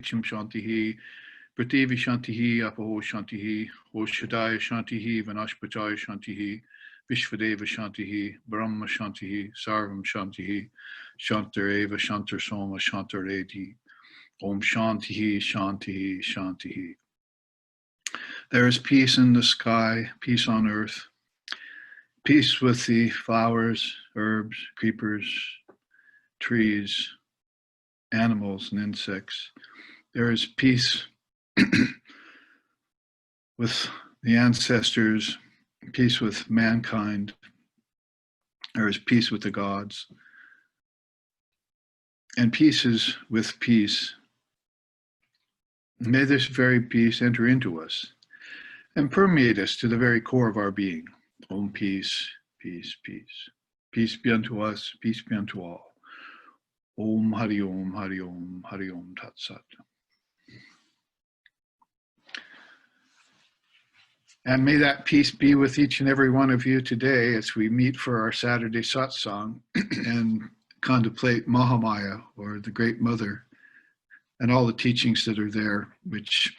Chim Shantihi, Prativi Shantihi, Apaho Shantihi, Oshadaya Shantihi, Vanashpachaya Shantihi, Vishvadeva Shantihi, Brahma Shantihi, Sarvam Shantihi, Shantareva Shantar Soma Shantaredi, Om Shantihi, Shantihi, Shantihi. There is peace in the sky, peace on earth, peace with the flowers, herbs, creepers, trees, animals, and insects. There is peace with the ancestors, peace with mankind. There is peace with the gods. And peace is with peace. May this very peace enter into us and permeate us to the very core of our being. Om peace, peace, peace. Peace be unto us, peace be unto all. Om Hari Om, Hari Om, Hari Om Tat Sat. And may that peace be with each and every one of you today as we meet for our Saturday Satsang and contemplate Mahamaya, or the Great Mother, and all the teachings that are there, which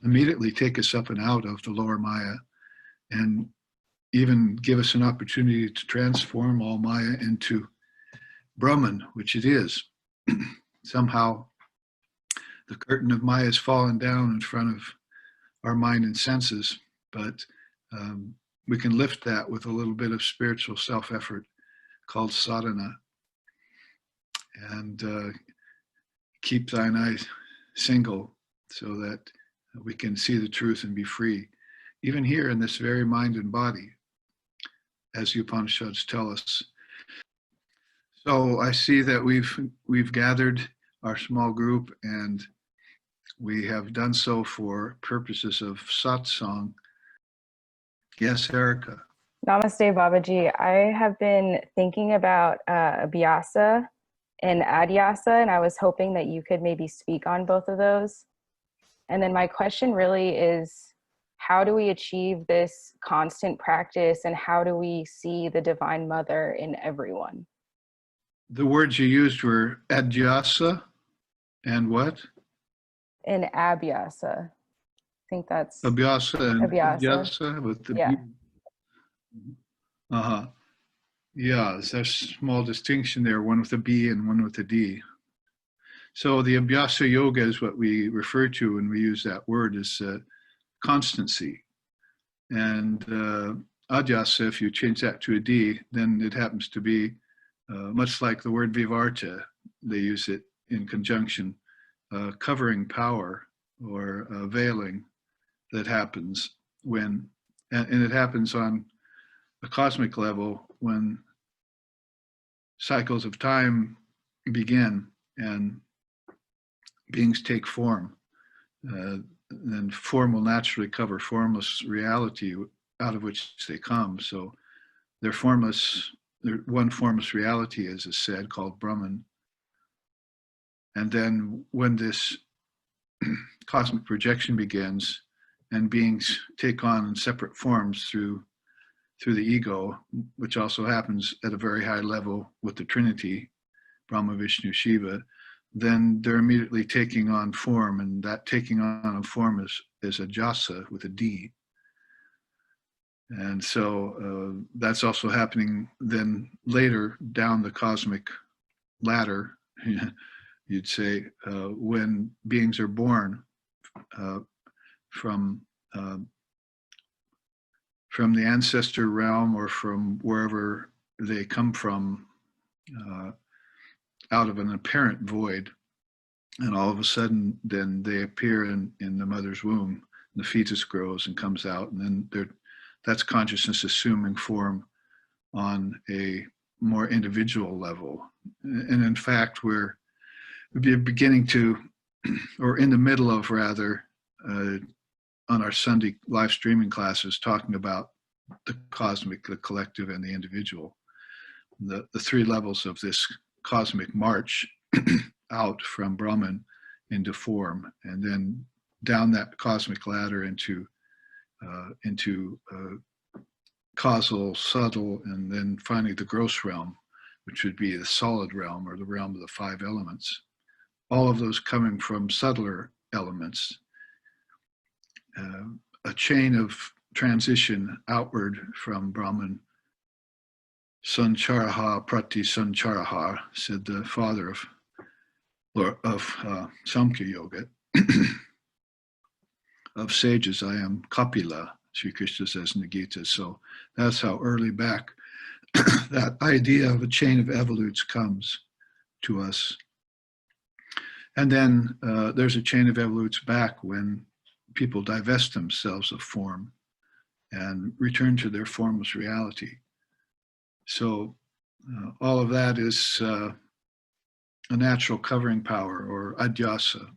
immediately take us up and out of the lower Maya and even give us an opportunity to transform all Maya into Brahman, which it is. Somehow the curtain of Maya has fallen down in front of our mind and senses, but we can lift that with a little bit of spiritual self-effort called sadhana, and keep thine eyes single so that we can see the truth and be free, even here in this very mind and body, as the Upanishads tell us. So I see that we've gathered our small group, and we have done so for purposes of satsang. Yes, Erica. Namaste, Babaji. I have been thinking about Abhyasa and Adhyasa, and I was hoping that you could maybe speak on both of those. And then my question really is, how do we achieve this constant practice, and how do we see the Divine Mother in everyone? The words you used were Adhyasa and what? And Abhyasa. I think that's Abhyasa and Abhyasa with the yeah. Uh-huh. Yeah, there's a small distinction there, one with a B and one with a D. So the Abhyasa Yoga is what we refer to when we use that word as constancy. And Adhyasa, if you change that to a D, then it happens to be much like the word Vivarta. They use it in conjunction, covering power or veiling that happens when, and it happens on a cosmic level when cycles of time begin and beings take form. Then form will naturally cover formless reality out of which they come. So they're formless, one formless reality, as is said, called Brahman. And then when this cosmic projection begins and beings take on separate forms through the ego, which also happens at a very high level with the Trinity, Brahma, Vishnu, Shiva, then they're immediately taking on form, and that taking on a form is a jasa with a D. And so that's also happening then later down the cosmic ladder, you'd say, when beings are born from the ancestor realm or from wherever they come from, out of an apparent void, and all of a sudden then they appear in the mother's womb. The fetus grows and comes out, and then that's consciousness assuming form on a more individual level. And in fact, we're beginning to, or in the middle of rather, on our Sunday live streaming classes, talking about the cosmic, the collective, and the individual. The three levels of this cosmic march out from Brahman into form, and then down that cosmic ladder into causal, subtle, and then finally the gross realm, which would be the solid realm, or the realm of the five elements. all of those coming from subtler elements. A chain of transition outward from Brahman. Sancharaha prati sancharaha, said the father of Samkhya Yoga, of sages. I am Kapila, Sri Krishna says in the Gita. So that's how early back that idea of a chain of evolutes comes to us. And then there's a chain of evolutes back when people divest themselves of form and return to their formless reality. So all of that is a natural covering power, or Abhyasa.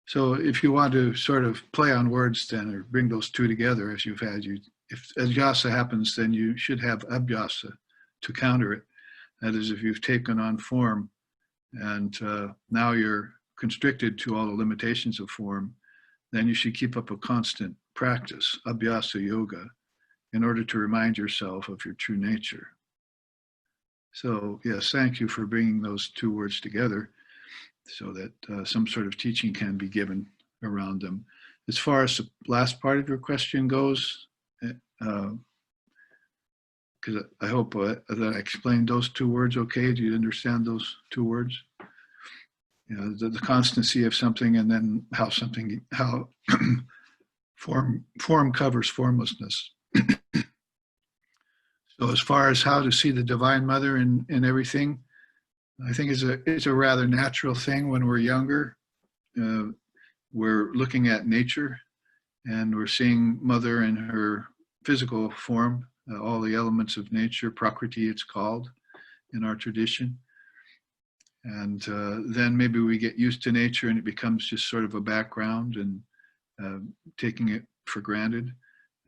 So if you want to sort of play on words then, or bring those two together as you've had, if Abhyasa happens, then you should have Abhyasa to counter it. That is, if you've taken on form and now you're constricted to all the limitations of form, then you should keep up a constant practice, Abhyasa Yoga, in order to remind yourself of your true nature. So yes, thank you for bringing those two words together so that some sort of teaching can be given around them. As far as the last part of your question goes, because I hope that I explained those two words okay. Do you understand those two words? You know, the constancy of something, and then how form covers formlessness. So as far as how to see the Divine Mother in everything, I think it's a rather natural thing when we're younger. We're looking at nature and we're seeing Mother in her physical form, all the elements of nature, Prakriti it's called in our tradition. And then maybe we get used to nature and it becomes just sort of a background and taking it for granted.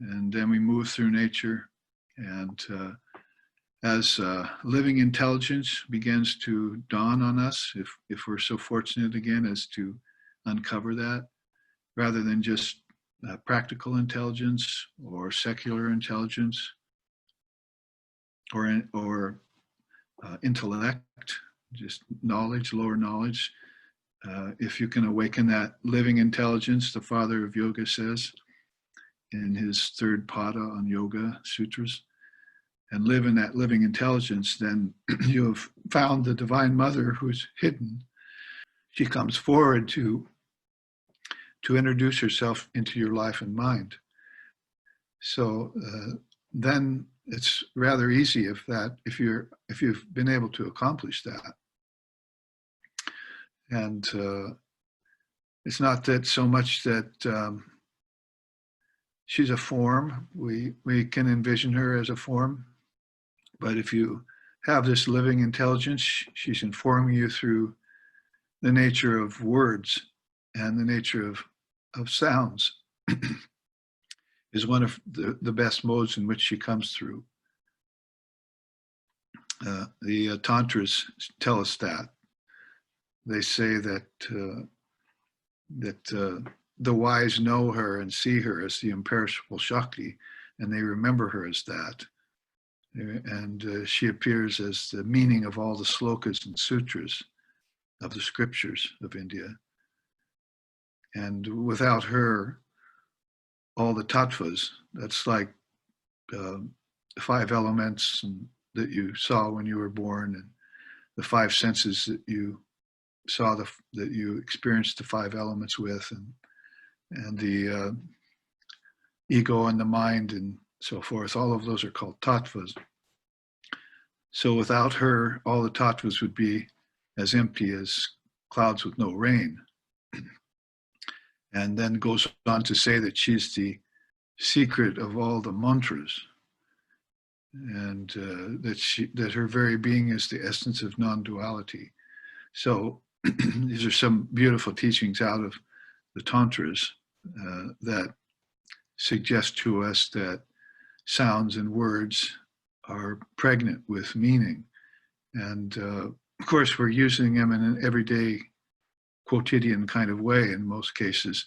And then we move through nature, and as living intelligence begins to dawn on us, if we're so fortunate again as to uncover that, rather than just practical intelligence or secular intelligence or intellect, just knowledge, lower knowledge. If you can awaken that living intelligence, the father of yoga says in his third pada on Yoga Sutras, and live in that living intelligence, then you have found the Divine Mother who's hidden. She comes forward to introduce herself into your life and mind. So then it's rather easy if you've been able to accomplish that. And it's not that so much that she's a form. We can envision her as a form. But if you have this living intelligence, she's informing you through the nature of words and the nature of sounds is one of the best modes in which she comes through. The Tantras tell us that. They say that the wise know her and see her as the imperishable Shakti, and they remember her as that. And she appears as the meaning of all the slokas and sutras of the scriptures of India. And without her, all the tattvas, that's like 5 elements that you saw when you were born, and the 5 senses that you saw, that you experienced the 5 elements with, and the ego and the mind and so forth. All of those are called tattvas. So without her, all the tattvas would be as empty as clouds with no rain. And then goes on to say that she's the secret of all the mantras, and that her very being is the essence of non-duality. So these are some beautiful teachings out of the Tantras that suggest to us that sounds and words are pregnant with meaning. And of course, we're using them in an everyday, quotidian kind of way in most cases,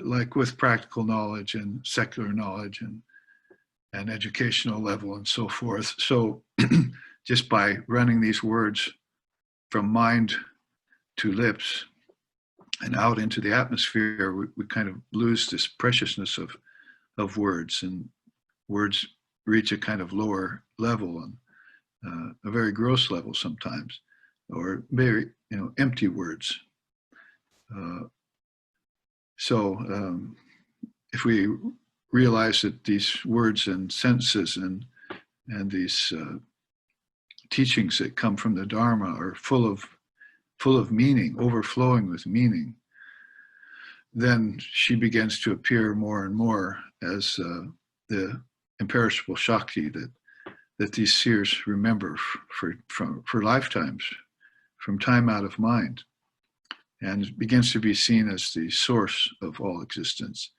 like with practical knowledge and secular knowledge and educational level and so forth. So just by running these words from mind two lips and out into the atmosphere, we kind of lose this preciousness of words, and words reach a kind of lower level, and a very gross level sometimes, or very, empty words. So if we realize that these words and sentences and these teachings that come from the Dharma are full of meaning, overflowing with meaning, then she begins to appear more and more as the imperishable Shakti that these seers remember for lifetimes, from time out of mind, and begins to be seen as the source of all existence,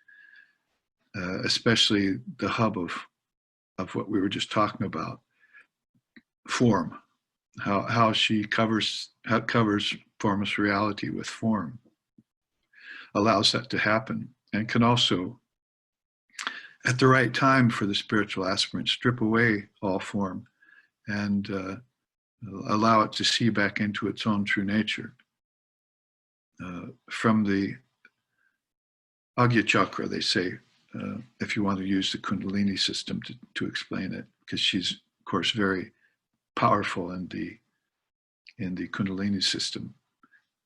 especially the hub of what we were just talking about, form, how she covers formless reality with form, allows that to happen, and can also, at the right time for the spiritual aspirant, strip away all form and allow it to see back into its own true nature. From the Agya Chakra, they say, if you want to use the Kundalini system to explain it, because she's, of course, very powerful in the Kundalini system.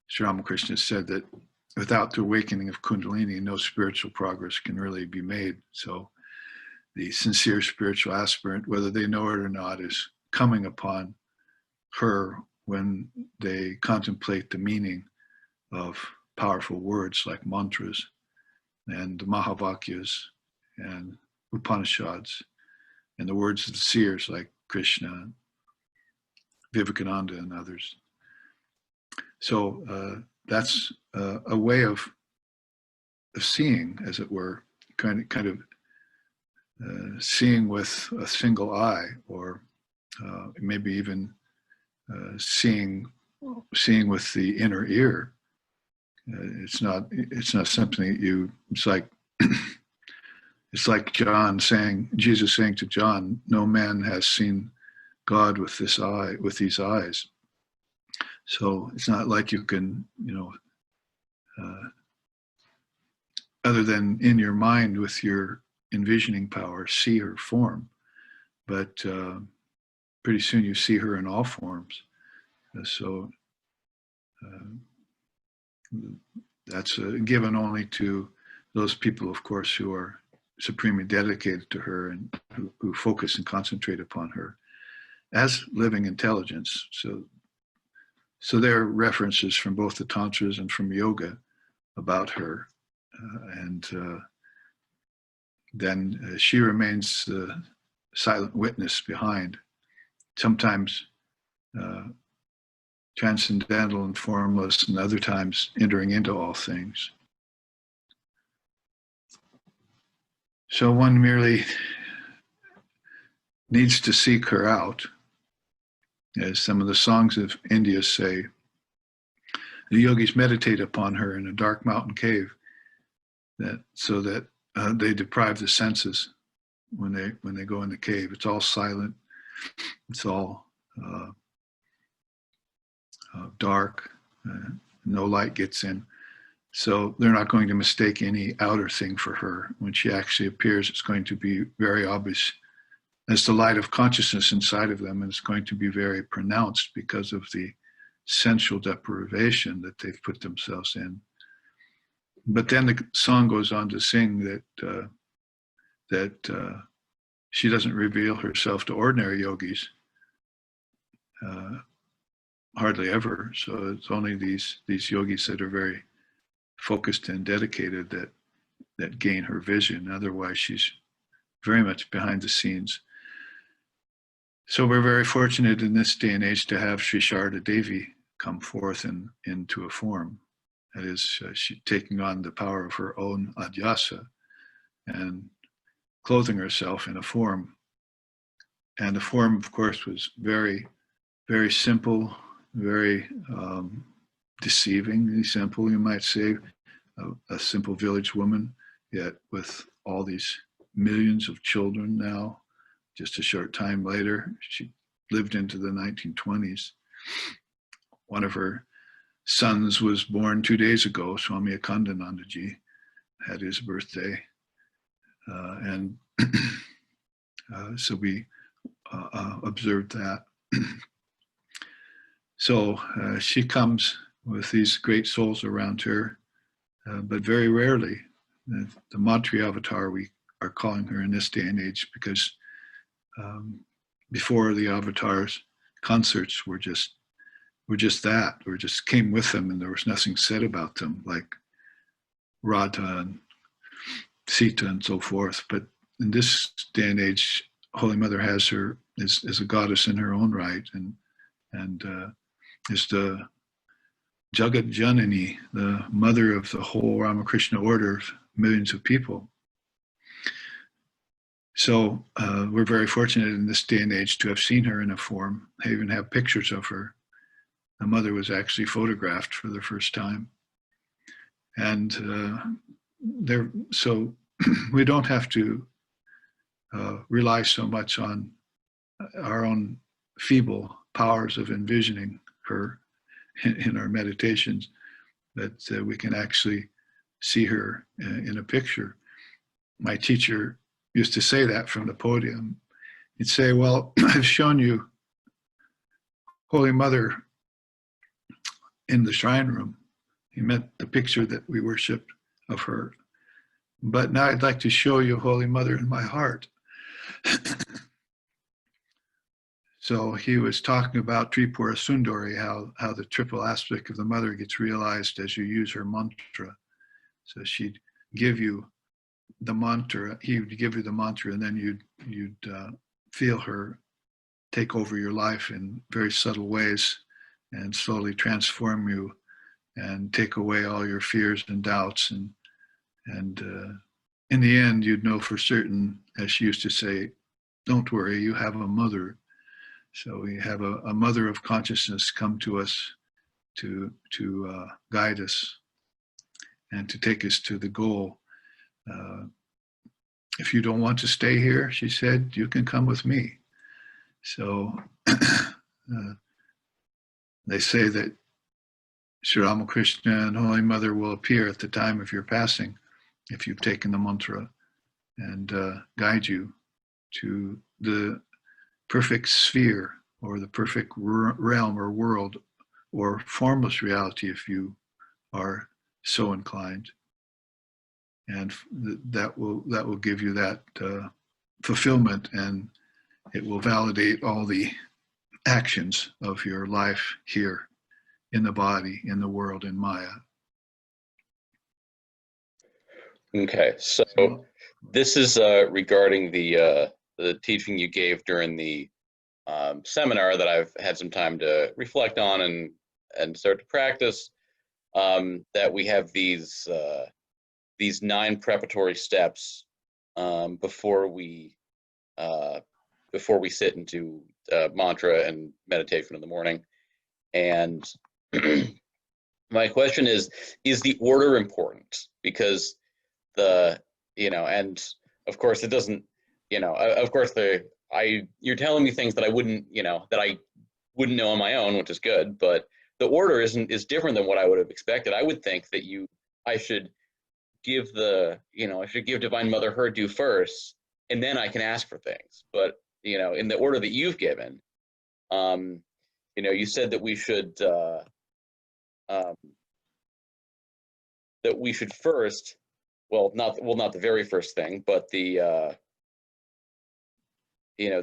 Sri Ramakrishna said that without the awakening of Kundalini, no spiritual progress can really be made. So the sincere spiritual aspirant, whether they know it or not, is coming upon her when they contemplate the meaning of powerful words like mantras and the Mahavakyas and Upanishads, and the words of the seers like Krishna, Vivekananda, and others. So that's a way of seeing, as it were, kind of seeing with a single eye, or maybe even seeing with the inner ear. It's not something that you. It's like Jesus saying to John, "No man has seen God with these eyes." So it's not like you can, other than in your mind with your envisioning power, see her form. But pretty soon you see her in all forms. So that's given only to those people, of course, who are supremely dedicated to her and who focus and concentrate upon her as living intelligence. So there are references from both the Tantras and from yoga about her. And then she remains the silent witness behind, sometimes transcendental and formless, and other times entering into all things. So one merely needs to seek her out. As some of the songs of India say, the yogis meditate upon her in a dark mountain cave, so that they deprive the senses when they go in the cave. It's all silent. It's all dark. No light gets in. So they're not going to mistake any outer thing for her. When she actually appears, it's going to be very obvious as the light of consciousness inside of them, and it's going to be very pronounced because of the sensual deprivation that they've put themselves in. But then the song goes on to sing that she doesn't reveal herself to ordinary yogis, hardly ever. So it's only these yogis that are very focused and dedicated that gain her vision. Otherwise, she's very much behind the scenes. So we're very fortunate in this day and age to have Sri Sharda Devi come forth into a form. That is, she taking on the power of her own Abhyasa and clothing herself in a form. And the form, of course, was very, very simple, very deceivingly simple, you might say, a simple village woman, yet with all these millions of children now. Just a short time later, she lived into the 1920s. One of her son's was born 2 days ago. Swami Akandanandaji had his birthday. And so we observed that. So she comes with these great souls around her, but very rarely. The Matri avatar, we are calling her in this day and age, because before the avatars, concerts were just that, or just came with them, and there was nothing said about them, like Radha and Sita and so forth. But in this day and age, Holy Mother has her is a goddess in her own right, and is the Jagat Janani, the mother of the whole Ramakrishna order of millions of people. So we're very fortunate in this day and age to have seen her in a form. I even have pictures of her. The mother was actually photographed for the first time. And so we don't have to rely so much on our own feeble powers of envisioning her in our meditations, that we can actually see her in a picture. My teacher used to say that from the podium. He'd say, well, I've shown you Holy Mother in the shrine room. He meant the picture that we worshiped of her. But now I'd like to show you Holy Mother in my heart. So he was talking about Tripura Sundari, how the triple aspect of the mother gets realized as you use her mantra. So she'd give you the mantra, he would give you the mantra, and then you'd feel her take over your life in very subtle ways and slowly transform you and take away all your fears and doubts. And in the end, you'd know for certain, as she used to say, don't worry, you have a mother. So we have a mother of consciousness come to us to guide us and to take us to the goal. If you don't want to stay here, she said, you can come with me. So they say that Sri Ramakrishna and Holy Mother will appear at the time of your passing if you've taken the mantra, and guide you to the perfect sphere, or the perfect realm or world, or formless reality if you are so inclined. And that will give you that fulfillment, and it will validate all the actions of your life here in the body, in the world, in Maya. Okay, so this is regarding the teaching you gave during the seminar that I've had some time to reflect on and start to practice. That we have these 9 preparatory steps before we sit into mantra and meditation in the morning. And my question is the order important? Because and of course it doesn't, of course you're telling me things that I wouldn't, that I wouldn't know on my own, which is good, but the order is different than what I would have expected. I would think that I should give Divine Mother her due first, and then I can ask for things. But in the order that you've given, you said that we should first, not the very first thing, but the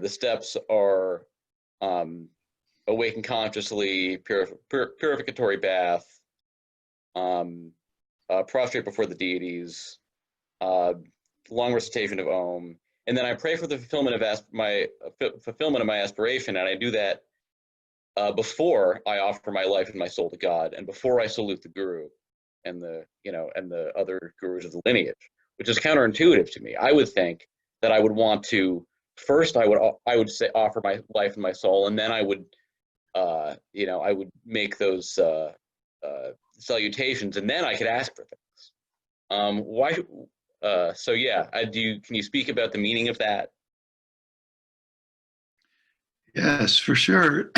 steps are awaken consciously, purificatory bath, prostrate before the deities, long recitation of Om, and then I pray for the fulfillment of my aspiration, and I do that before I offer my life and my soul to God, and before I salute the Guru and the other gurus of the lineage, which is counterintuitive to me. I would think that I would want to first I would say offer my life and my soul, and then I would I would make those salutations, and then I could ask for things. Why? So yeah, can you speak about the meaning of that? Yes, for sure.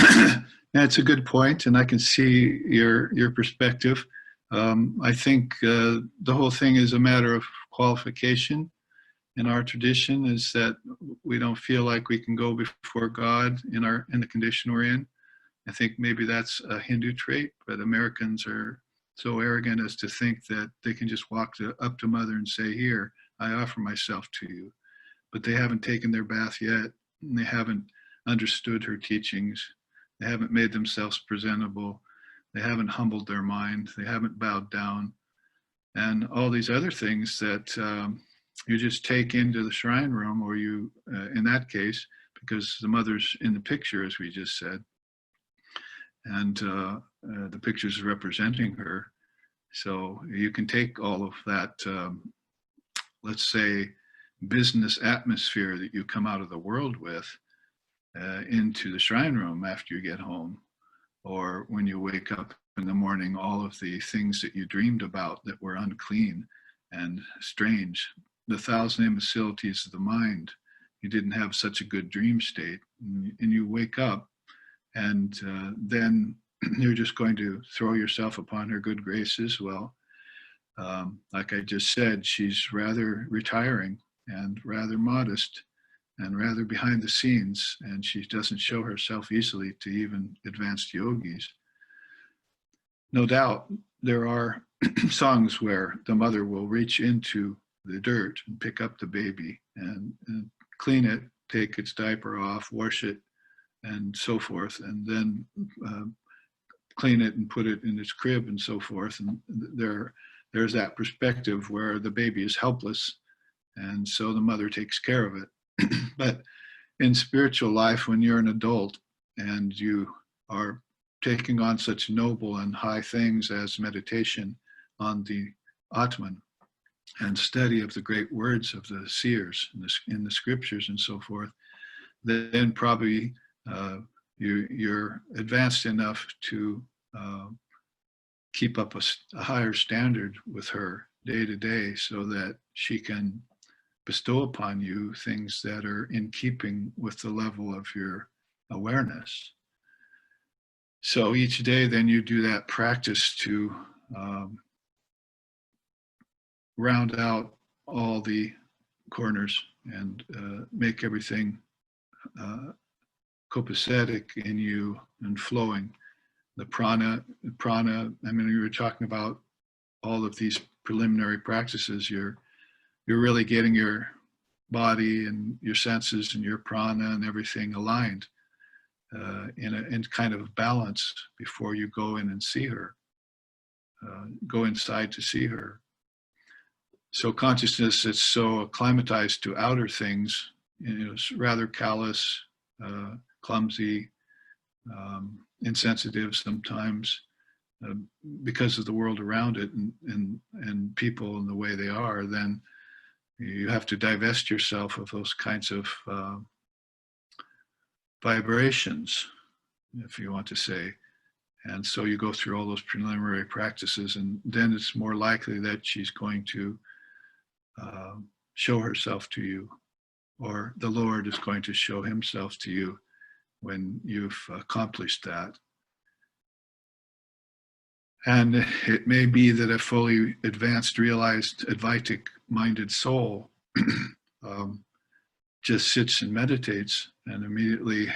That's a good point, and I can see your perspective. I think the whole thing is a matter of qualification. In our tradition, is that we don't feel like we can go before God in the condition we're in. I think maybe that's a Hindu trait, but Americans are so arrogant as to think that they can just walk up to Mother and say, "Here, I offer myself to you." But they haven't taken their bath yet, and they haven't understood her teachings. They haven't made themselves presentable. They haven't humbled their mind. They haven't bowed down. And all these other things that you just take into the shrine room, or you, in that case, because the mother's in the picture, as we just said, and the picture's representing her. So you can take all of that, let's say, business atmosphere that you come out of the world with into the shrine room after you get home, or when you wake up in the morning, all of the things that you dreamed about that were unclean and strange, the thousand imbecilities of the mind. You didn't have such a good dream state, and you wake up, and then you're just going to throw yourself upon her good graces. Well, like I just said, she's rather retiring and rather modest and rather behind the scenes, and she doesn't show herself easily to even advanced yogis. No doubt there are songs where the mother will reach into the dirt and pick up the baby and clean it, take its diaper off, wash it, and so forth, and then clean it and put it in its crib and so forth. And there's that perspective where the baby is helpless, and so the mother takes care of it. But in spiritual life, when you're an adult and you are taking on such noble and high things as meditation on the Atman and study of the great words of the seers in the scriptures and so forth, then probably you're advanced enough to keep up a higher standard with her day to day, so that she can bestow upon you things that are in keeping with the level of your awareness. So each day then you do that practice to round out all the corners and make everything copacetic in you and flowing. The prana, I mean, you were talking about all of these preliminary practices. You're really getting your body and your senses and your prana and everything aligned in kind of balance before you go in and see her, go inside to see her. So consciousness that's so acclimatized to outer things, is rather callous, clumsy, insensitive sometimes, because of the world around it and people and the way they are, then you have to divest yourself of those kinds of vibrations, if you want to say. And so you go through all those preliminary practices, and then it's more likely that she's going to show herself to you, or the Lord is going to show himself to you when you've accomplished that. And it may be that a fully advanced, realized, Advaitic-minded soul just sits and meditates, and immediately,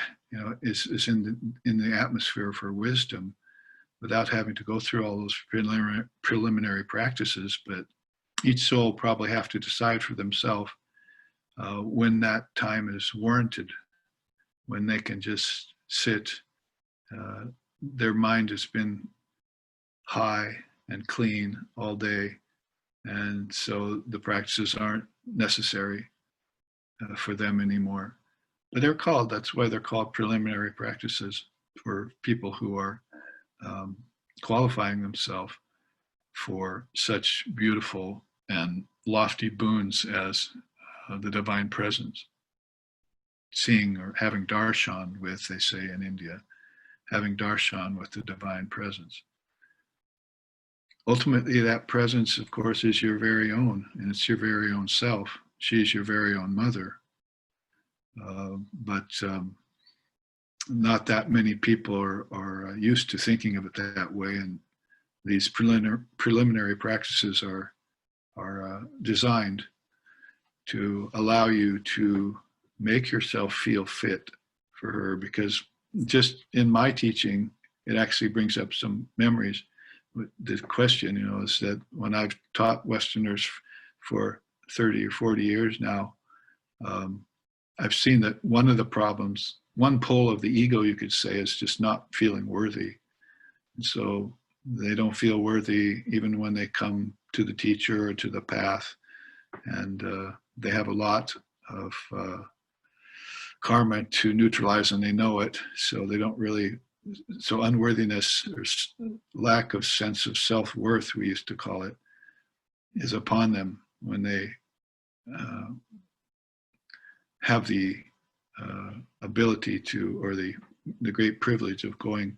is in the atmosphere for wisdom, without having to go through all those preliminary practices. But each soul probably have to decide for themselves when that time is warranted, when they can just sit. Their mind has been high and clean all day, and so the practices aren't necessary for them anymore. But that's why they're called preliminary practices, for people who are qualifying themselves for such beautiful and lofty boons as the divine presence. Seeing or having darshan with, they say in India, having darshan with the divine presence. Ultimately, that presence, of course, is your very own, and it's your very own self. She's your very own mother. But not that many people are used to thinking of it that way, and these preliminary practices are designed to allow you to make yourself feel fit for her, because just in my teaching, it actually brings up some memories. The question, is that when I've taught Westerners for 30 or 40 years now, I've seen that one of the problems, one pole of the ego, you could say, is just not feeling worthy. And so they don't feel worthy even when they come to the teacher or to the path. And they have a lot of karma to neutralize, and they know it. So they don't really, so unworthiness or lack of sense of self-worth, we used to call it, is upon them when they have the ability to, or the great privilege of going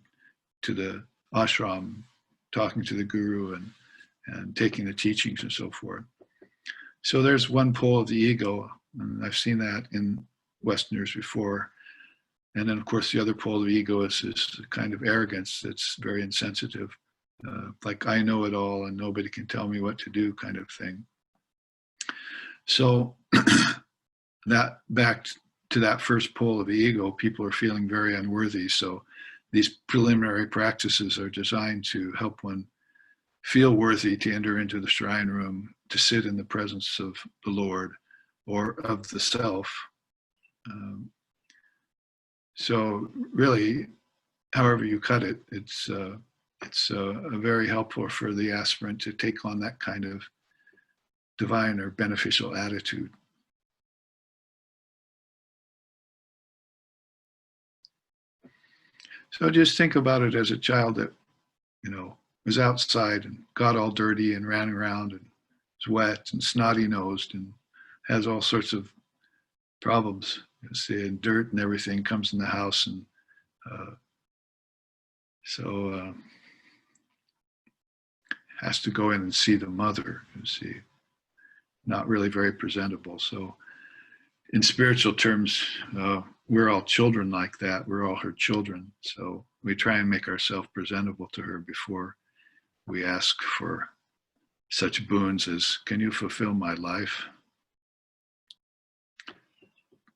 to the ashram, talking to the guru, and taking the teachings and so forth. So there's one pole of the ego, and I've seen that in Westerners before. And then, of course, the other pole of the ego is this kind of arrogance that's very insensitive, like I know it all and nobody can tell me what to do kind of thing. So that back to that first pole of the ego, people are feeling very unworthy. So these preliminary practices are designed to help one feel worthy to enter into the shrine room, to sit in the presence of the Lord or of the self. So really, however you cut it, it's very helpful for the aspirant to take on that kind of divine or beneficial attitude. So just think about it as a child that, was outside and got all dirty and ran around and was wet and snotty-nosed and has all sorts of problems. See, and dirt and everything comes in the house, and so has to go in and see the mother. See, not really very presentable. So in spiritual terms, we're all children like that. We're all her children. So we try and make ourselves presentable to her before we ask for such boons as, can you fulfill my life?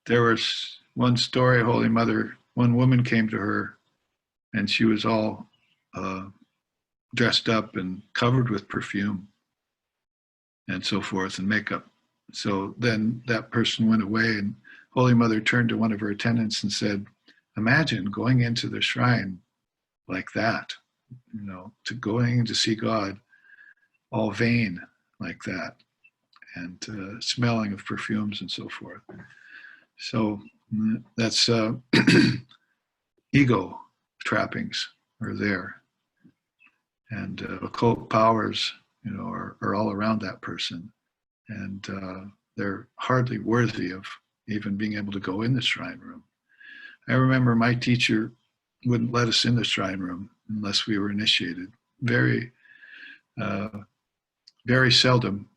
There was one story, Holy Mother, one woman came to her and she was all dressed up and covered with perfume and so forth and makeup. So then that person went away, and Holy Mother turned to one of her attendants and said, imagine going into the shrine like that, to going to see God all vain like that, and smelling of perfumes and so forth. So that's ego trappings are there, and occult powers, are all around that person, and they're hardly worthy of even being able to go in the shrine room. I remember my teacher wouldn't let us in the shrine room unless we were initiated. Very, very seldom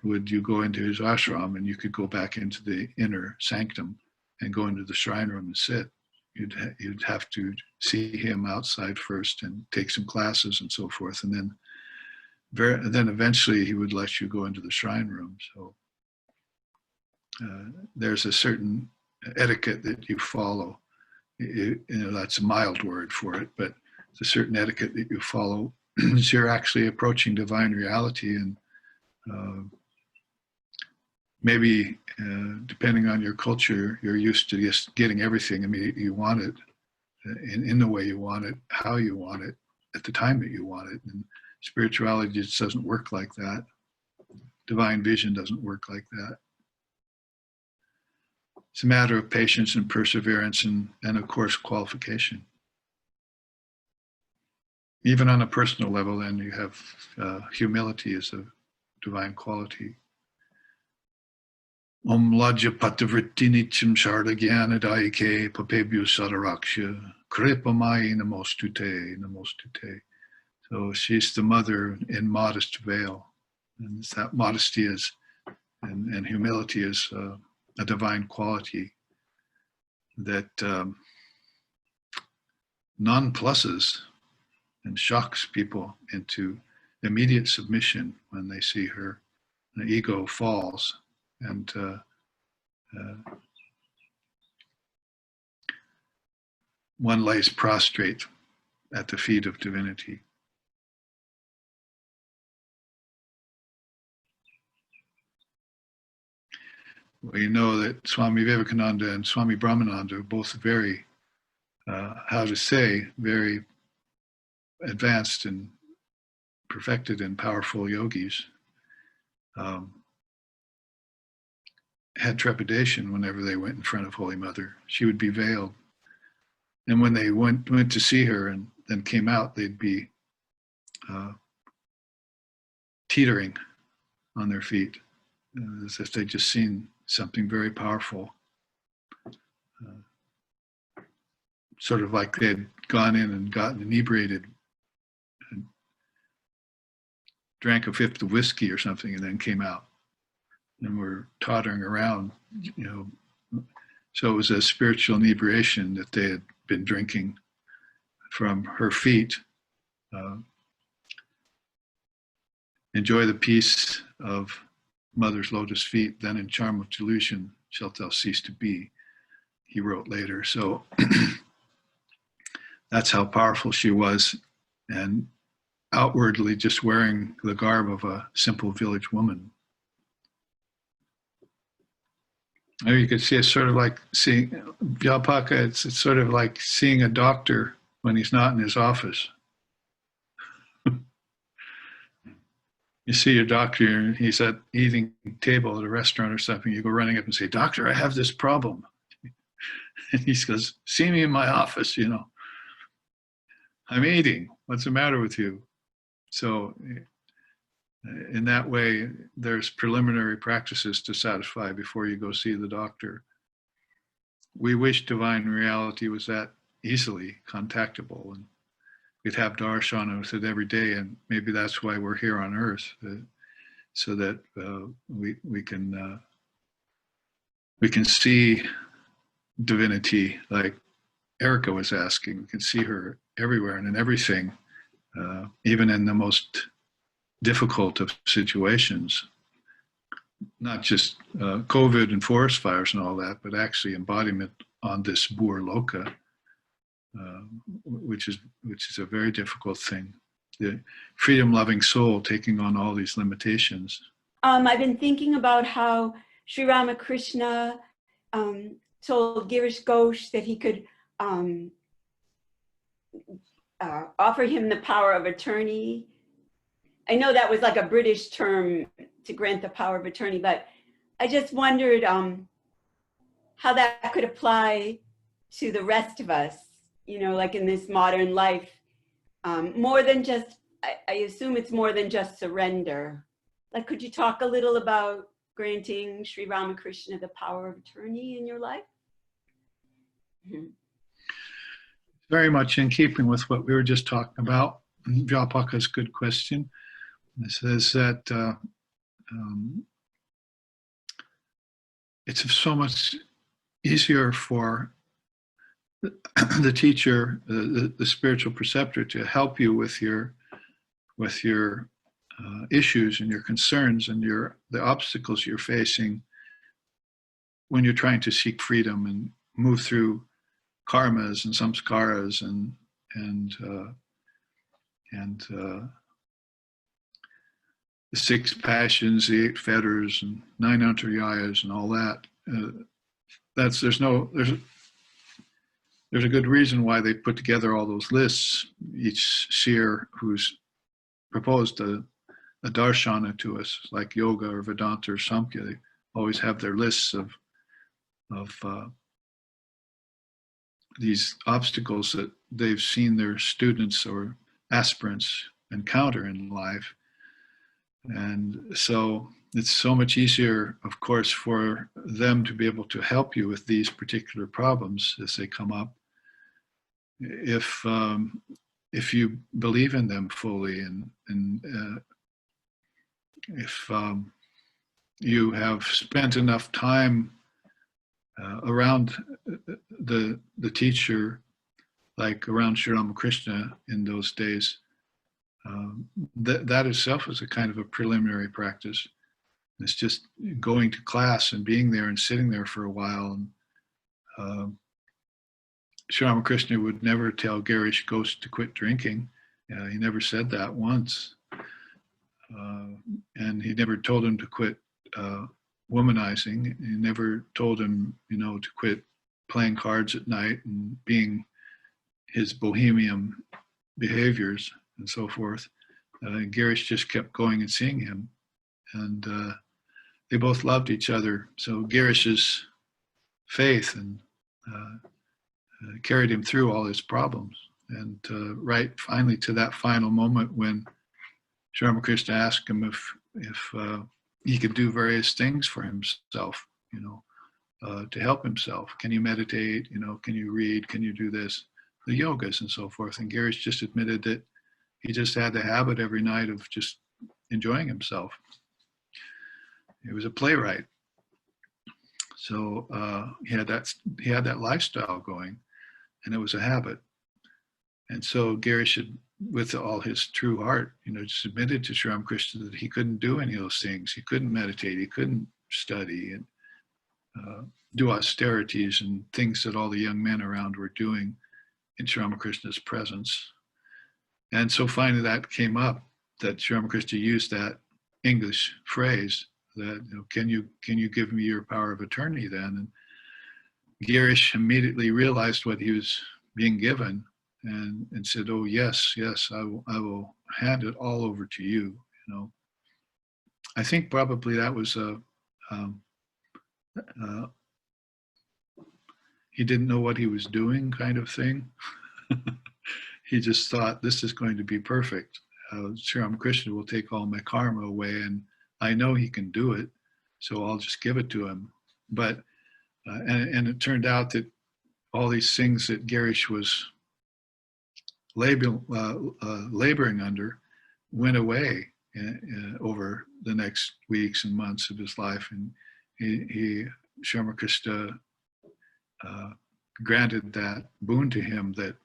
would you go into his ashram and you could go back into the inner sanctum and go into the shrine room and sit. You'd have to see him outside first and take some classes and so forth, and then eventually he would let you go into the shrine room. So there's a certain etiquette that you follow. That's a mild word for it, but it's a certain etiquette that you follow as you're actually approaching divine reality. And maybe depending on your culture, you're used to just getting everything immediately you want it, in the way you want it, how you want it, at the time that you want it. And spirituality just doesn't work like that. Divine vision doesn't work like that. It's a matter of patience and perseverance and of course, qualification. Even on a personal level, then you have humility as a divine quality. Om Lajya Patavrittinicham Sharda Gyana Daike Papebhyo Sadaraksha Kripamai Namostute. So she's the mother in modest veil. And that modesty is, and humility is a divine quality that nonpluses and shocks people into immediate submission when they see her. The ego falls, and one lays prostrate at the feet of divinity. We know that Swami Vivekananda and Swami Brahmananda are both very, very advanced and perfected and powerful yogis. Had trepidation whenever they went in front of Holy Mother. She would be veiled. And when they went to see her and then came out, they'd be teetering on their feet, as if they'd just seen something very powerful. Sort of like they'd gone in and gotten inebriated and drank a fifth of whiskey or something and then came out and were tottering around, you know. So it was a spiritual inebriation that they had been drinking from her feet. Enjoy the peace of Mother's lotus feet, then in charm of delusion shalt thou cease to be, he wrote later. So that's how powerful she was, and outwardly just wearing the garb of a simple village woman. Or you could see it's sort of like seeing Vyapaka, it's sort of like seeing a doctor when he's not in his office. You see your doctor and he's at eating table at a restaurant or something, you go running up and say, "Doctor, I have this problem." And he goes, "See me in my office, you know. I'm eating. What's the matter with you?" So in that way, there's preliminary practices to satisfy before you go see the doctor. We wish divine reality was that easily contactable, and we'd have darshana with it every day, and maybe that's why we're here on earth, so that we can see divinity, like Erica was asking. We can see her everywhere and in everything, even in the most difficult of situations, not just COVID and forest fires and all that, but actually embodiment on this Bur Loka, which is a very difficult thing. The freedom-loving soul taking on all these limitations. I've been thinking about how Sri Ramakrishna told Girish Ghosh that he could offer him the power of attorney. I know that was like a British term to grant the power of attorney, but I just wondered how that could apply to the rest of us, you know, like in this modern life, more than just, I assume it's more than just surrender. Like, could you talk a little about granting Sri Ramakrishna the power of attorney in your life? Mm-hmm. Very much in keeping with what we were just talking about. Vyapaka's a good question. It says that it's so much easier for the teacher, the spiritual preceptor, to help you with your issues and your concerns and the obstacles you're facing when you're trying to seek freedom and move through karmas and samskaras and the 6 passions, the 8 fetters, and 9 antaryayas, and all that. There's a good reason why they put together all those lists. Each seer who's proposed a darshana to us, like yoga or Vedanta or Samkhya, they always have their lists of these obstacles that they've seen their students or aspirants encounter in life. And so it's so much easier, of course, for them to be able to help you with these particular problems as they come up, if you believe in them fully, and if you have spent enough time around the teacher like around Sri Ramakrishna in those days. That itself is a kind of a preliminary practice. It's just going to class and being there and sitting there for a while. And Sri Ramakrishna would never tell Girish Ghosh to quit drinking. He never said that once. And he never told him to quit womanizing. He never told him, to quit playing cards at night and being his bohemian behaviors and so forth. Girish just kept going and seeing him. And they both loved each other. So Girish's faith and carried him through all his problems. And right finally to that final moment when Sri Ramakrishna asked him if he could do various things for himself, to help himself. Can you meditate? Can you read? Can you do this? The yogas and so forth. And Girish just admitted that he just had the habit every night of just enjoying himself. He was a playwright. So he had that lifestyle going, and it was a habit. And so Girish had, with all his true heart, just admitted to Sri Ramakrishna that he couldn't do any of those things. He couldn't meditate. He couldn't study and do austerities and things that all the young men around were doing in Sri Ramakrishna's presence. And so finally that came up, that Sri Ramakrishna used that English phrase that, can you give me your power of attorney then? And Girish immediately realized what he was being given and said, oh, yes, I will hand it all over to you. I think probably that was he didn't know what he was doing kind of thing. He just thought, this is going to be perfect. Sri Ramakrishna will take all my karma away, and I know he can do it, so I'll just give it to him. But, and it turned out that all these things that Girish was laboring under went away over the next weeks and months of his life. And Sri Ramakrishna granted that boon to him that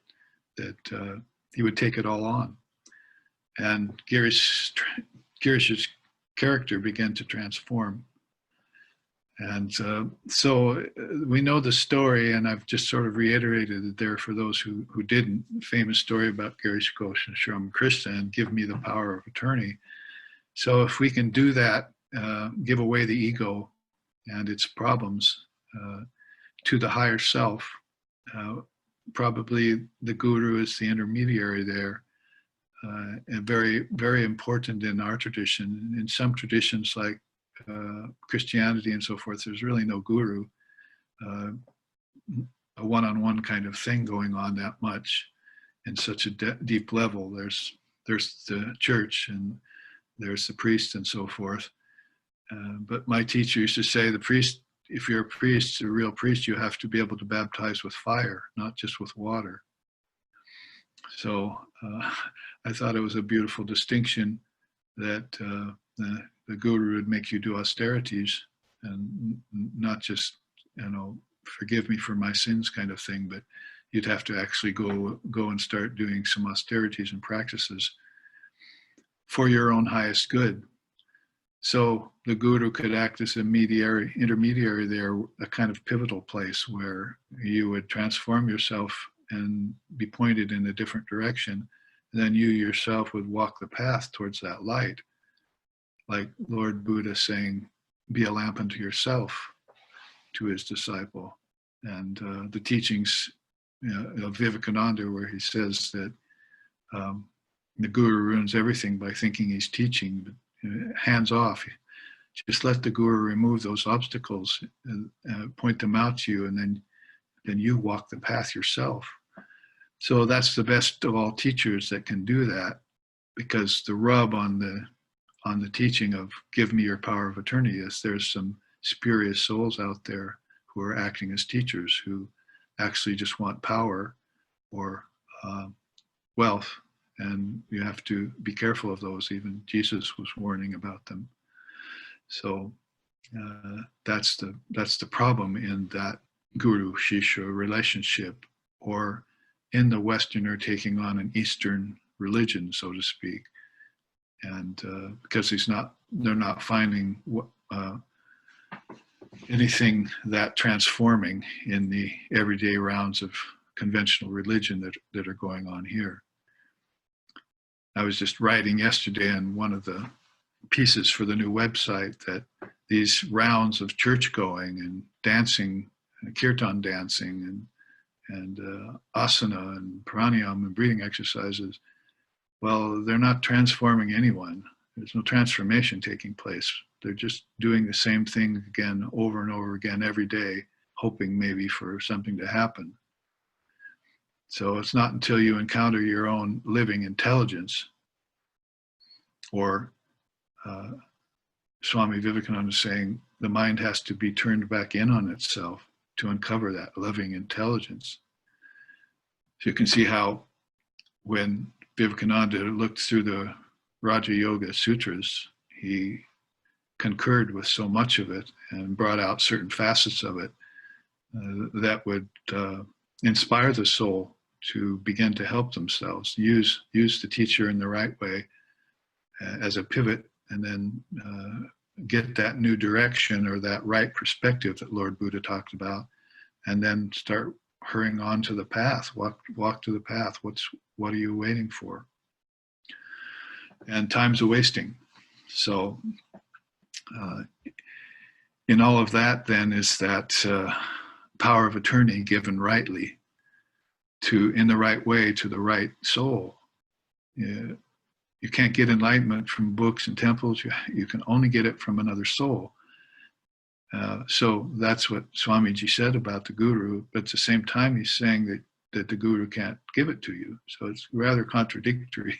he would take it all on. And Girish's character began to transform. And so we know the story, and I've just sort of reiterated it there for those who didn't. Famous story about Girish Ghosh and Sri Ramakrishna and give me the power of attorney. So if we can do that, give away the ego and its problems to the higher self, probably the guru is the intermediary there, and very, very important in our tradition. In some traditions like Christianity and so forth, there's really no guru, a one-on-one kind of thing going on that much in such a deep level. There's the church and there's the priest and so forth. But my teacher used to say, the priest, if you're a priest, a real priest, you have to be able to baptize with fire, not just with water. So I thought it was a beautiful distinction that the guru would make you do austerities and not just, forgive me for my sins kind of thing, but you'd have to actually go and start doing some austerities and practices for your own highest good. So the guru could act as an intermediary there, a kind of pivotal place where you would transform yourself and be pointed in a different direction. And then you yourself would walk the path towards that light. Like Lord Buddha saying, be a lamp unto yourself to his disciple. And the teachings of Vivekananda, where he says that the guru ruins everything by thinking he's teaching, but hands off. Just let the guru remove those obstacles and point them out to you, and then you walk the path yourself. So that's the best of all teachers that can do that, because the rub on the teaching of give me your power of attorney is there's some spurious souls out there who are acting as teachers who actually just want power or wealth. And you have to be careful of those. Even Jesus was warning about them. So that's the problem in that guru-shishya relationship, or in the Western are taking on an Eastern religion, so to speak. And because they're not finding anything that transforming in the everyday rounds of conventional religion that are going on here. I was just writing yesterday in one of the pieces for the new website that these rounds of church going and dancing, kirtan dancing and asana and pranayama and breathing exercises, well, they're not transforming anyone. There's no transformation taking place. They're just doing the same thing again over and over again every day, hoping maybe for something to happen. So it's not until you encounter your own living intelligence, or Swami Vivekananda is saying the mind has to be turned back in on itself to uncover that loving intelligence. So you can see how when Vivekananda looked through the Raja Yoga Sutras, he concurred with so much of it and brought out certain facets of it that would inspire the soul to begin to help themselves, use the teacher in the right way as a pivot, and then get that new direction or that right perspective that Lord Buddha talked about, and then start hurrying on to the path. Walk to the path. What are you waiting for? And time's a wasting. So in all of that then is that power of attorney given rightly in the right way to the right soul. You can't get enlightenment from books and temples. You can only get it from another soul. So that's what Swamiji said about the guru, but at the same time he's saying that the guru can't give it to you. So it's rather contradictory.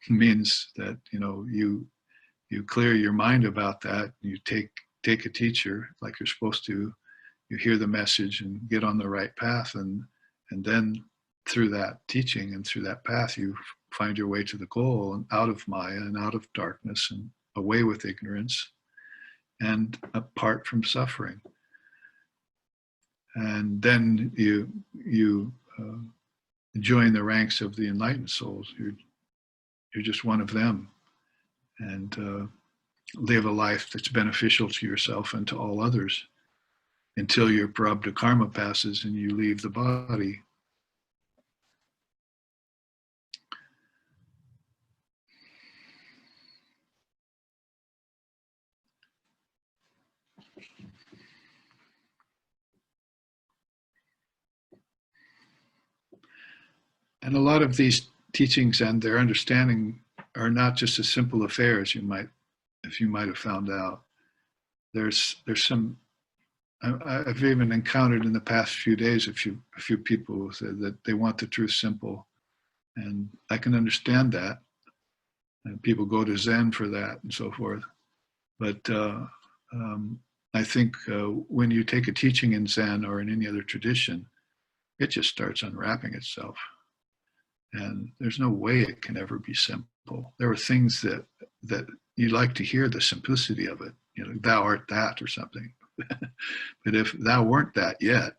It means that you clear your mind about that. You take a teacher like you're supposed to. You hear the message and get on the right path, and then through that teaching and through that path, you find your way to the goal and out of Maya and out of darkness and away with ignorance and apart from suffering. And then you join the ranks of the enlightened souls. You're just one of them, and live a life that's beneficial to yourself and to all others until your prarabdha karma passes and you leave the body. And a lot of these teachings and their understanding are not just a simple affair as you might have found out. There's some. I've even encountered in the past few days a few people who said that they want the truth simple, and I can understand that. And people go to Zen for that and so forth. But I think when you take a teaching in Zen or in any other tradition, it just starts unwrapping itself. And there's no way it can ever be simple. There are things that you like to hear the simplicity of it, thou art that or something. But if thou weren't that yet,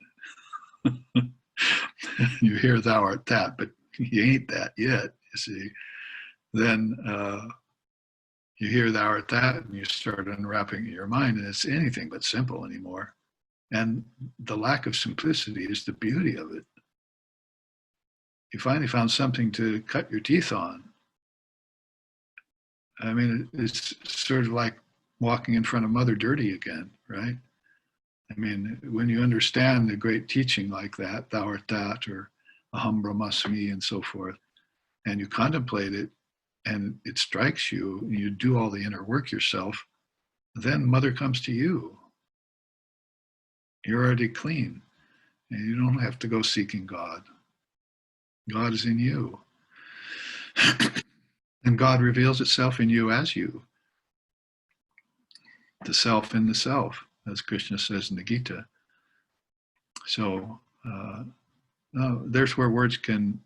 you hear thou art that, but you ain't that yet, you see, then you hear thou art that and you start unwrapping your mind, and it's anything but simple anymore. And the lack of simplicity is the beauty of it. You finally found something to cut your teeth on. I mean, it's sort of like walking in front of Mother Dirty again, right? I mean, when you understand the great teaching like that, thou art that, or aham brahmasmi, and so forth, and you contemplate it, and it strikes you, and you do all the inner work yourself, then Mother comes to you. You're already clean, and you don't have to go seeking God. God is in you. And God reveals itself in you as you. The self in the self, as Krishna says in the Gita. So there's where words can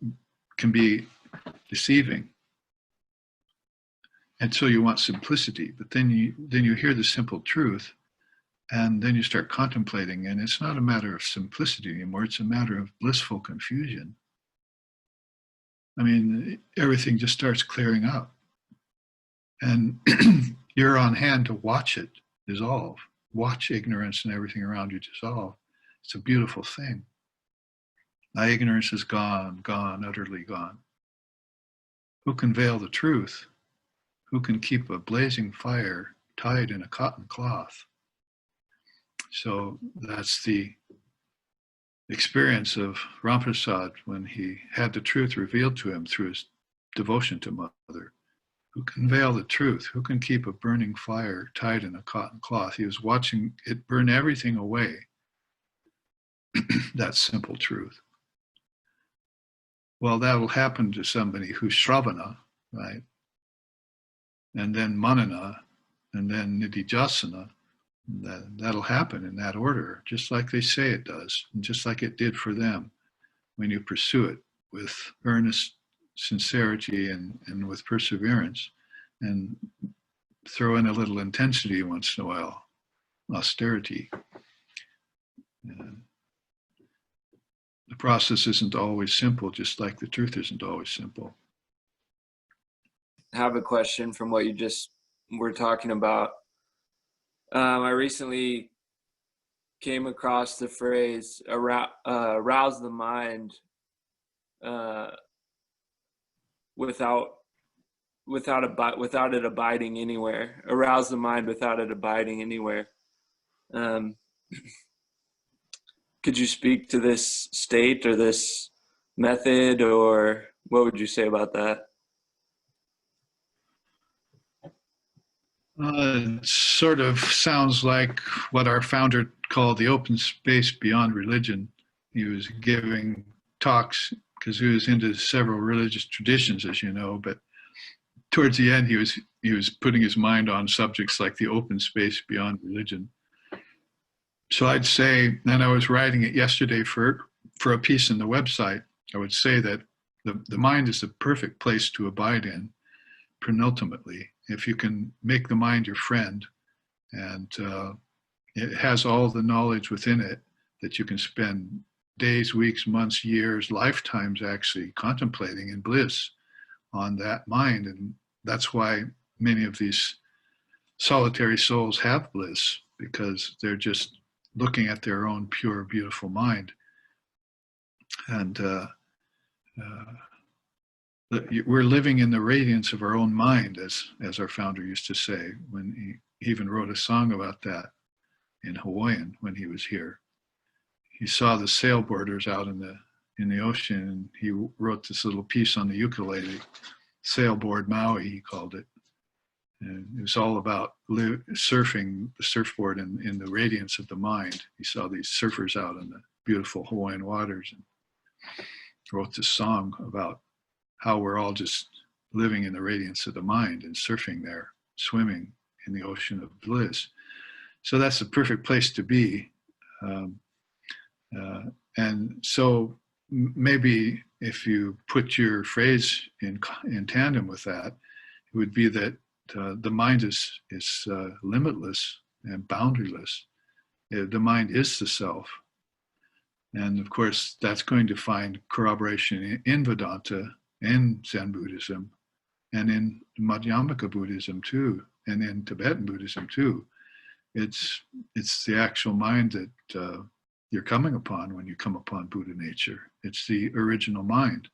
be deceiving. And so you want simplicity, but then you hear the simple truth, and then you start contemplating, and it's not a matter of simplicity anymore, it's a matter of blissful confusion. I mean, everything just starts clearing up. And you're on hand to watch it dissolve. Watch ignorance and everything around you dissolve. It's a beautiful thing. My ignorance is gone, gone, utterly gone. Who can veil the truth? Who can keep a blazing fire tied in a cotton cloth? So that's the experience of Ramprasad when he had the truth revealed to him through his devotion to Mother. Who can veil the truth? Who can keep a burning fire tied in a cotton cloth? He was watching it burn everything away. That simple truth. Well, that will happen to somebody who's Shravana, right? And then Manana, and then Nididhyasana. That'll happen in that order, just like they say it does, and just like it did for them when you pursue it with earnest sincerity and with perseverance, and throw in a little intensity once in a while, austerity. The process isn't always simple, just like the truth isn't always simple. I have a question from what you just were talking about. I recently came across the phrase arouse the mind without it abiding anywhere. Arouse the mind without it abiding anywhere. Could you speak to this state or this method, or what would you say about that? It sort of sounds like what our founder called the open space beyond religion. He was giving talks because he was into several religious traditions, as you know, but towards the end, he was putting his mind on subjects like the open space beyond religion. So I'd say, and I was writing it yesterday for a piece in the website, I would say that the mind is the perfect place to abide in, penultimately. If you can make the mind your friend, and it has all the knowledge within it that you can spend days, weeks, months, years, lifetimes actually contemplating in bliss on that mind. And that's why many of these solitary souls have bliss, because they're just looking at their own pure, beautiful mind. And we're living in the radiance of our own mind, as our founder used to say, when he even wrote a song about that in Hawaiian when he was here. He saw the sailboarders out in the ocean, and he wrote this little piece on the ukulele, Sailboard Maui, he called it. And it was all about surfing the surfboard in the radiance of the mind. He saw these surfers out in the beautiful Hawaiian waters and wrote this song about how we're all just living in the radiance of the mind and surfing there, swimming in the ocean of bliss. So that's the perfect place to be. And so maybe if you put your phrase in tandem with that, it would be that the mind is limitless and boundaryless. The mind is the self. And of course, that's going to find corroboration in Vedanta, in Zen Buddhism, and in Madhyamaka Buddhism too, and in Tibetan Buddhism too. It's the actual mind that you're coming upon when you come upon Buddha nature. It's the original mind.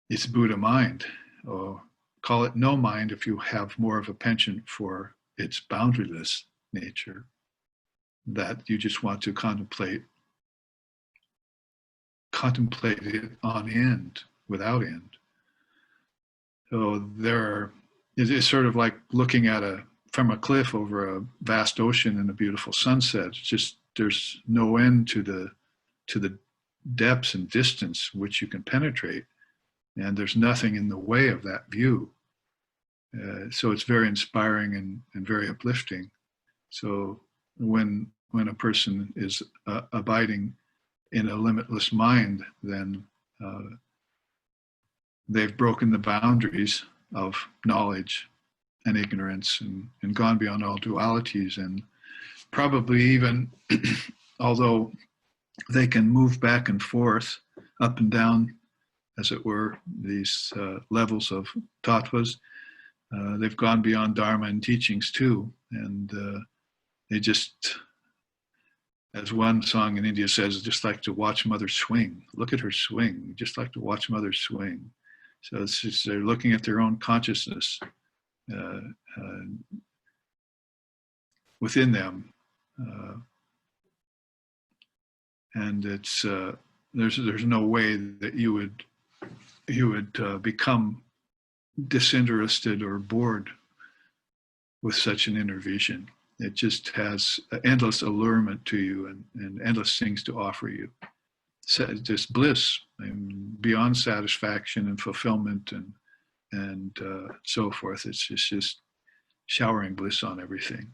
It's Buddha mind, or call it no mind if you have more of a penchant for its boundaryless nature, that you just want to contemplate it on end, without end. So it's sort of like looking at from a cliff over a vast ocean and a beautiful sunset. It's just, there's no end to the depths and distance which you can penetrate, and there's nothing in the way of that view. So it's very inspiring and very uplifting. So when a person is abiding in a limitless mind, then they've broken the boundaries of knowledge and ignorance and gone beyond all dualities, and probably even, although they can move back and forth, up and down as it were, these levels of tattvas. They've gone beyond Dharma and teachings too, and they just, as one song in India says, just like to watch mother swing. Look at her swing, just like to watch mother swing. So it's just, they're looking at their own consciousness within them, and it's there's no way that you would become disinterested or bored with such an inner vision. It just has endless allurement to you and endless things to offer you. So just bliss and beyond satisfaction and fulfillment and so forth. It's just showering bliss on everything.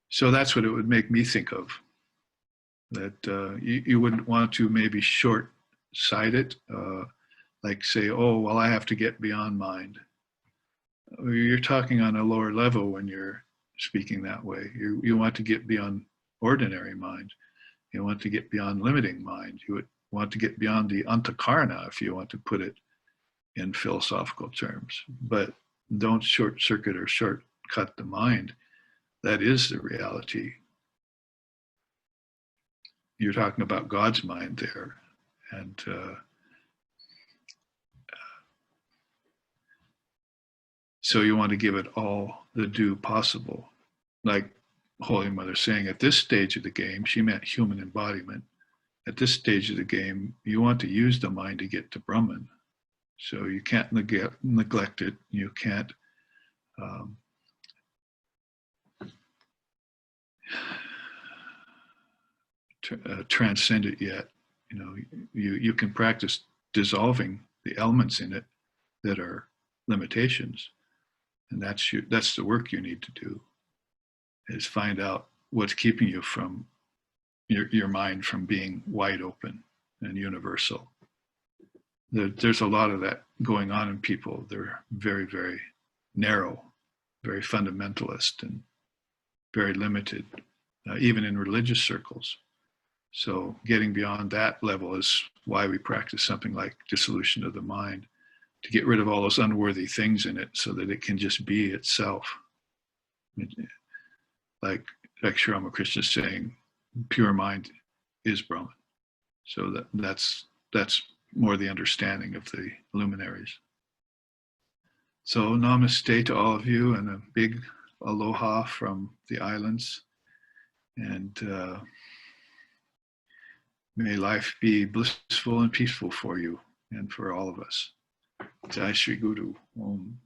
So that's what it would make me think of. That you wouldn't want to maybe short-sight it, like say, oh, well, I have to get beyond mind. You're talking on a lower level when you're speaking that way. You want to get beyond ordinary mind. You want to get beyond limiting mind. You would want to get beyond the antakarna, if you want to put it in philosophical terms. But don't short circuit or shortcut the mind. That is the reality. You're talking about God's mind there. And so you want to give it all the due possible. Like Holy Mother saying, at this stage of the game, she meant human embodiment. At this stage of the game, you want to use the mind to get to Brahman. So you can't neglect it. You can't transcend it yet. You know, you can practice dissolving the elements in it that are limitations, and that's the work you need to do. Is find out what's keeping you from your mind from being wide open and universal. There's a lot of that going on in people. They're very, very narrow, very fundamentalist, and very limited, even in religious circles. So getting beyond that level is why we practice something like dissolution of the mind, to get rid of all those unworthy things in it so that it can just be itself. Like Sri Ramakrishna is saying, pure mind is Brahman. So that's more the understanding of the luminaries. So namaste to all of you, and a big aloha from the islands. And may life be blissful and peaceful for you and for all of us. Jai Shri Guru. Om.